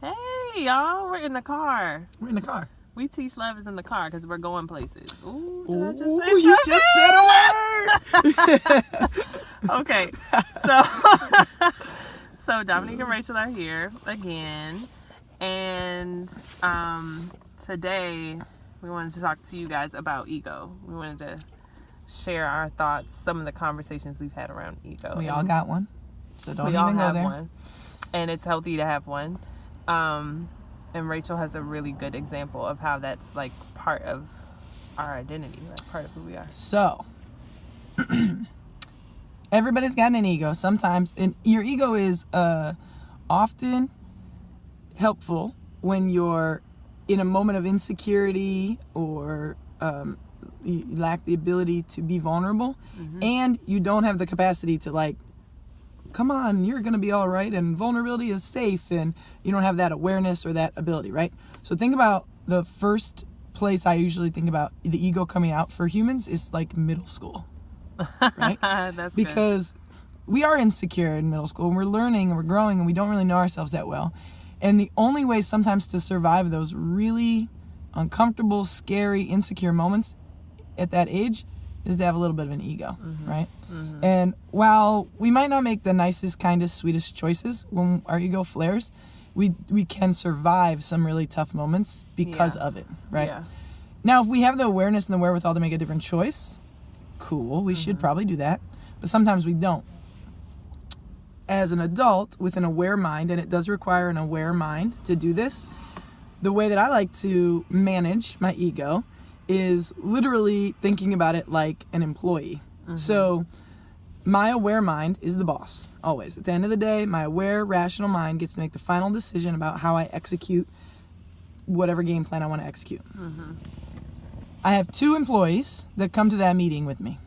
Hey, y'all, we're in the car. We're in the car. We teach love is in the car because we're going places. Ooh, did I just say Ooh, you something? just said a word! Okay, so Dominique and Rachel are here again, and today we wanted to talk to you guys about ego. We wanted to share our thoughts, some of the conversations we've had around ego. We all got one, so don't we even all go have there. one, and it's healthy to have one. And Rachel has a really good example of how that's like part of our identity, like part of who we are. So, everybody's got an ego sometimes, and your ego is often helpful when you're in a moment of insecurity or you lack the ability to be vulnerable, and you don't have the capacity to, like, come on, you're going to be all right, and vulnerability is safe, and you don't have that awareness or that ability, right? So think about the first place I usually think about the ego coming out for humans is like middle school, right? That's Because we are insecure in middle school, and we're learning and we're growing, and we don't really know ourselves that well. And the only way sometimes to survive those really uncomfortable, scary, insecure moments at that age is to have a little bit of an ego, right? And while we might not make the nicest, kindest, sweetest choices when our ego flares, we can survive some really tough moments because of it, right? Yeah. Now, if we have the awareness and the wherewithal to make a different choice, cool, we should probably do that. But sometimes we don't. As an adult with an aware mind, and it does require an aware mind to do this, the way that I like to manage my ego is literally thinking about it like an employee. So my aware mind is the boss, always. At the end of the day, my aware, rational mind gets to make the final decision about how I execute whatever game plan I want to execute. I have two employees that come to that meeting with me.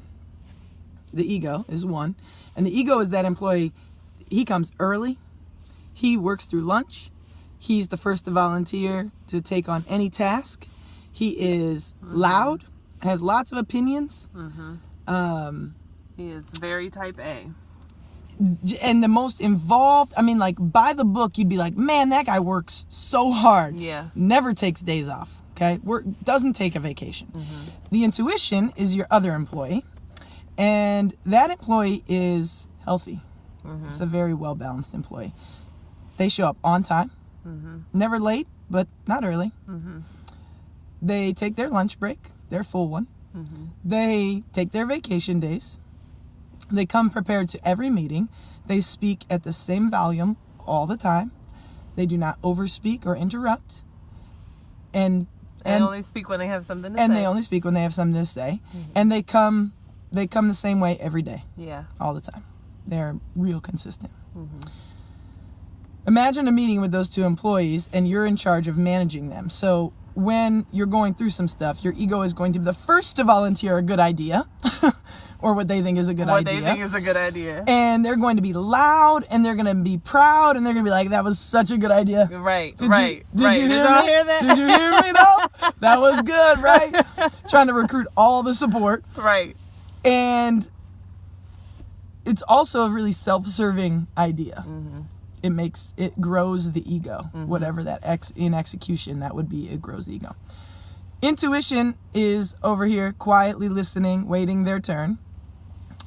The ego is one, and the ego is that employee. He comes early, he works through lunch, he's the first to volunteer to take on any task, he is loud, has lots of opinions, He is very type A. and the most involved. I mean, like, by the book, you'd be like, man, that guy works so hard. Yeah. Never takes days off, okay? Doesn't take a vacation. The intuition is your other employee, and that employee is healthy. It's a very well-balanced employee. They show up on time, never late, but not early. They take their lunch break, their full one. They take their vacation days. They come prepared to every meeting. They speak at the same volume all the time. They do not overspeak or interrupt. And They only speak when they have something to say. and they only speak when they have something to say. And they come the same way every day, Yeah. all the time. They're real consistent. Imagine a meeting with those two employees, and you're in charge of managing them. So when you're going through some stuff, your ego is going to be the first to volunteer a good idea, or what they think is a good idea. What they think is a good idea. And they're going to be loud, and they're going to be proud, and they're going to be like, that was such a good idea. Right, Did right, you right. hear Did y'all me? hear that? Did you hear me, though? That was good, right? Trying to recruit all the support. Right. And it's also a really self-serving idea. It grows the ego. Whatever that in execution that would be, it grows the ego. Intuition is over here quietly listening, waiting their turn,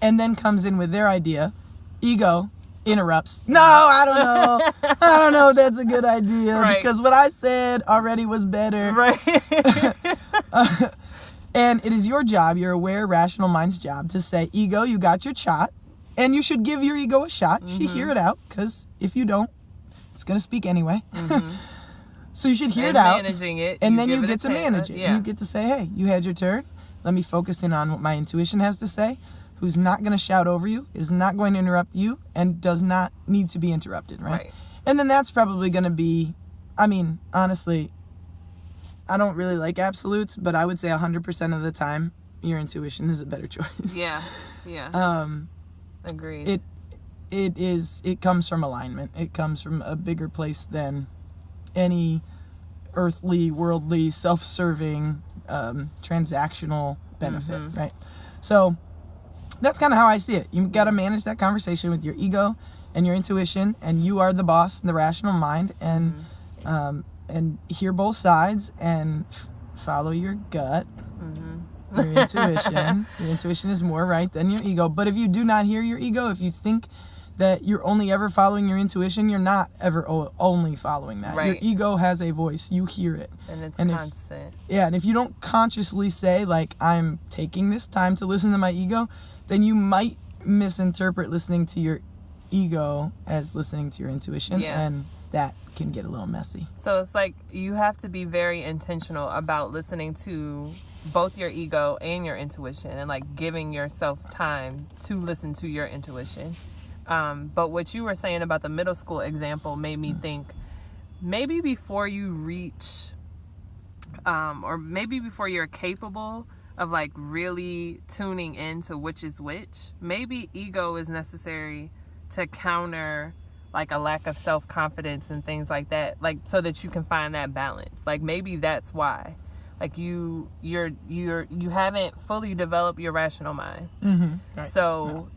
and then comes in with their idea. Ego interrupts. No, I don't know. I don't know if that's a good idea, Right. because what I said already was better. Right. And it is your job, your aware, rational mind's job, to say, ego, you got your shot. And you should give your ego a shot. You should hear it out, because if you don't, it's going to speak anyway. So you should hear And it out. managing it. And then give you it a get to chance. manage it. Yeah. And you get to say, hey, you had your turn. Let me focus in on what my intuition has to say, who's not going to shout over you, is not going to interrupt you, and does not need to be interrupted, right? And then that's probably going to be, I mean, honestly, I don't really like absolutes, but I would say 100% of the time, your intuition is a better choice. Yeah. Yeah. Agreed. It comes from alignment. It comes from a bigger place than any earthly, worldly, self-serving, transactional benefit, right? So that's kind of how I see it. You got to manage that conversation with your ego and your intuition, and you are the boss, the rational mind, and and hear both sides and follow your gut, your intuition. Your intuition is more right than your ego. But if you do not hear your ego, if you think that you're only ever following your intuition, you're not ever only following that. Right. Your ego has a voice. You hear it. And it's And constant. And if you don't consciously say, like, I'm taking this time to listen to my ego, then you might misinterpret listening to your ego as listening to your intuition. Yeah. And that can get a little messy. So it's like you have to be very intentional about listening to both your ego and your intuition, and like giving yourself time to listen to your intuition. But what you were saying about the middle school example made me think, maybe before you reach, or maybe before you're capable of like really tuning into which is which, maybe ego is necessary to counter like a lack of self-confidence and things like that, like so that you can find that balance. Like maybe that's why, like you haven't fully developed your rational mind. Right. So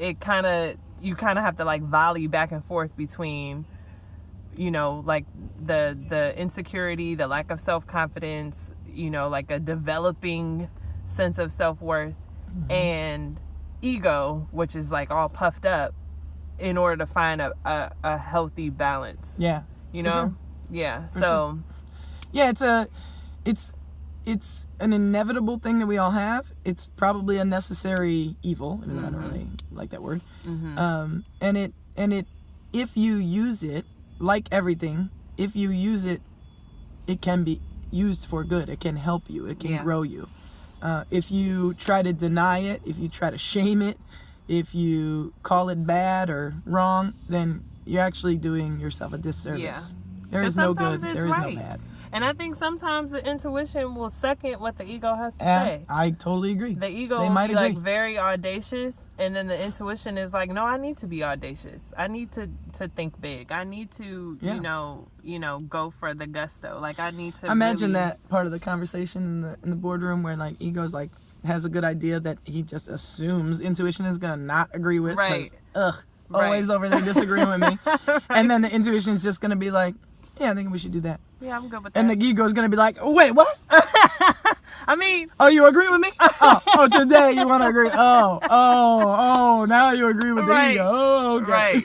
you kind of have to like volley back and forth between, you know, like the insecurity, the lack of self-confidence, you know, like a developing sense of self-worth, and ego, which is like all puffed up, in order to find a healthy balance. Yeah. You for know? sure. Yeah. For So Yeah, it's an inevitable thing that we all have. It's probably a necessary evil, even though I don't really like that word. And it if you use it, like everything, if you use it, it can be used for good. It can help you. It can grow you. If you try to deny it, if you try to shame it, if you call it bad or wrong, then you're actually doing yourself a disservice. Yeah. There is no good. sometimes it's There is right. no bad. And I think sometimes the intuition will second what the ego has to And say. I totally agree. The ego They will might be like agree. very audacious, and then the intuition is like, no, I need to be audacious. I need to think big. I need to, Yeah. you know, go for the gusto. Like I need to Imagine really... that part of the conversation in the boardroom where like ego's like has a good idea that he just assumes intuition is gonna not agree with. 'Cause, Right. Always over there disagreeing with me. And then the intuition is just gonna be like, yeah, I think we should do that. Yeah, I'm good with that. And the ego's gonna be like, oh, wait, what? I mean, Oh, you agree with me? Oh, today you want to agree? Oh, now you agree with the Right. ego. Oh, okay. Right.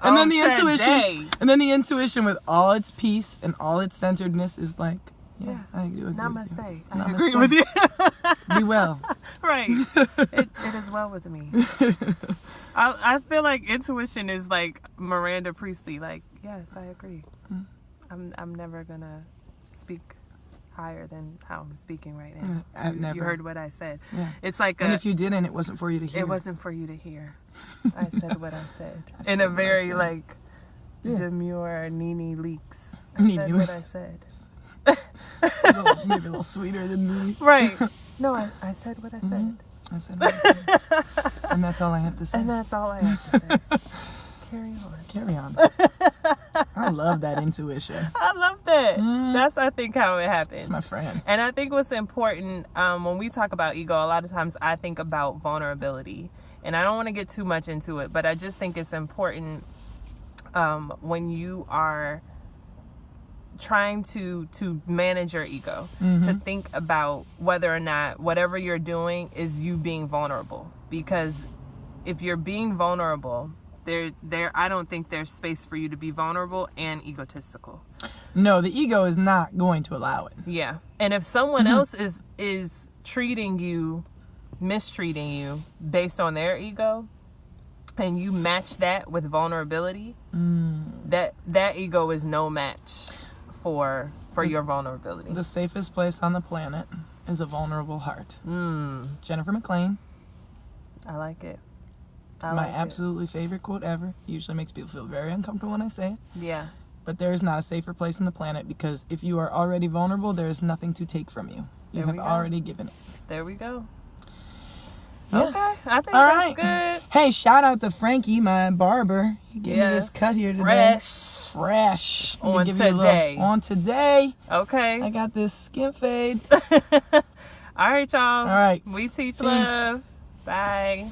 And then the Today. intuition, with all its peace and all its centeredness is like, yeah, Yes. I do agree Namaste. with you. I agree with you. Be well. Right. It is well with me. I feel like intuition is like Miranda Priestley. Like, yes, I agree. I'm never gonna speak higher than how I'm speaking right now. I've never. You heard what I said. Yeah. It's like And if you didn't, it wasn't for you to hear. it wasn't for you to hear. I said what I said. I In said a what I very said. like Yeah. demure Nene Leakes. I Nene said what I said. Maybe a little sweeter than me. Right. No, I said what I said. I said, what I said. And that's all I have to say. And that's all I have to say. Carry on. Carry on. I love that intuition. I love that. That's, I think, how it happens. It's my friend. And I think what's important, when we talk about ego, a lot of times I think about vulnerability. And I don't want to get too much into it, but I just think it's important when you are trying to manage your ego, to think about whether or not whatever you're doing is you being vulnerable. Because if you're being vulnerable, I don't think there's space for you to be vulnerable and egotistical. No, the ego is not going to allow it. Yeah. And if someone else is treating you, mistreating you based on their ego, and you match that with vulnerability, that ego is no match for your vulnerability. The safest place on the planet is a vulnerable heart. Jennifer McLean, I like it. my absolutely favorite quote ever. Usually makes people feel very uncomfortable when I say it. Yeah. But there is not a safer place on the planet, because if you are already vulnerable, there is nothing to take from you. You There have we go. already given it. There we go. Yeah. Okay. I think All that's right. good. Hey, shout out to Frankie, my barber. He gave me this cut here today. Fresh. Let me On give you a little- today. on today. Okay. I got this skin fade. All right, y'all. All right. We teach Peace. love. Bye.